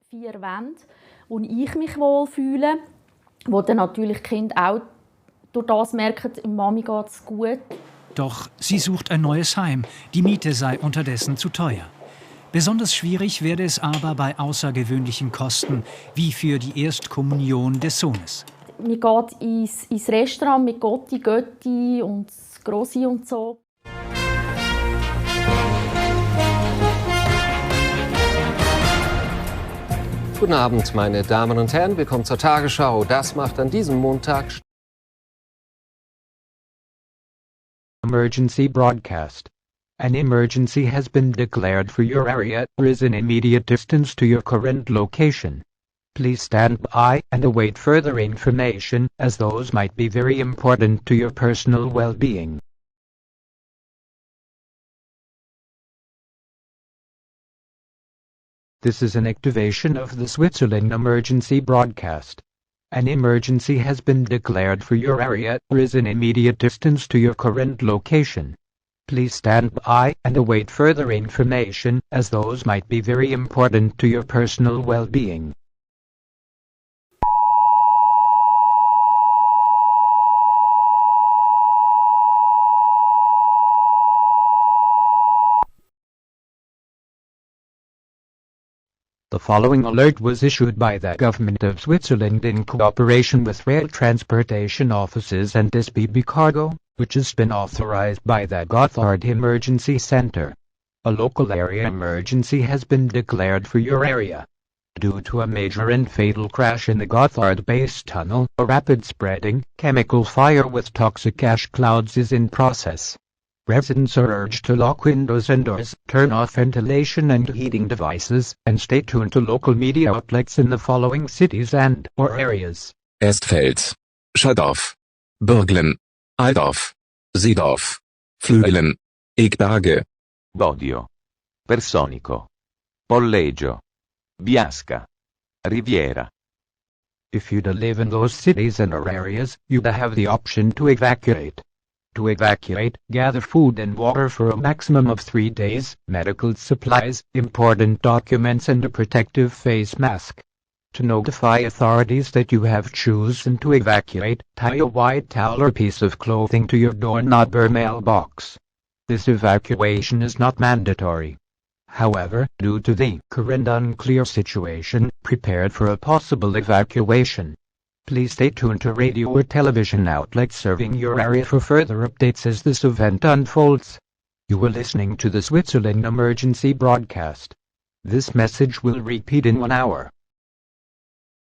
4 Wände, wo ich mich wohlfühle, wo dann natürlich die Kinder auch durch das merken, Mami geht es gut. Doch sie sucht ein neues Heim. Die Miete sei unterdessen zu teuer. Besonders schwierig werde es aber bei außergewöhnlichen Kosten, wie für die Erstkommunion des Sohnes. Man geht ins Restaurant mit Gotti, Götti und Grossi und so. Guten Abend, meine Damen und Herren. Willkommen zur Tagesschau. Das macht an diesem Montag Emergency broadcast. An emergency has been declared for your area or is in immediate distance to your current location. Please stand by and await further information, as those might be very important to your personal well-being. This is an activation of the Switzerland emergency broadcast. An emergency has been declared for your area or is in immediate distance to your current location. Please stand by and await further information, as those might be very important to your personal well-being. The following alert was issued by the Government of Switzerland in cooperation with rail transportation offices and SBB Cargo, which has been authorized by the Gotthard Emergency Center. A local area emergency has been declared for your area. Due to a major and fatal crash in the Gotthard Base Tunnel, a rapid spreading chemical fire with toxic ash clouds is in process. Residents are urged to lock windows and doors, turn off ventilation and heating devices, and stay tuned to local media outlets in the following cities and/or areas: Estfeld, Schadorf, Bürglen, Aldorf, Seedorf, Flüelen, Ekberge, Bodio, Personico, Polleggio, Biasca, Riviera. If you live in those cities and/or areas, you have the option to evacuate. To evacuate, gather food and water for a maximum of 3 days, medical supplies, important documents and a protective face mask. To notify authorities that you have chosen to evacuate, tie a white towel or piece of clothing to your doorknob or mailbox. This evacuation is not mandatory. However, due to the current unclear situation, prepare for a possible evacuation. Please stay tuned to radio or television outlets serving your area for further updates as this event unfolds. You are listening to the Switzerland emergency broadcast. This message will repeat in 1 hour.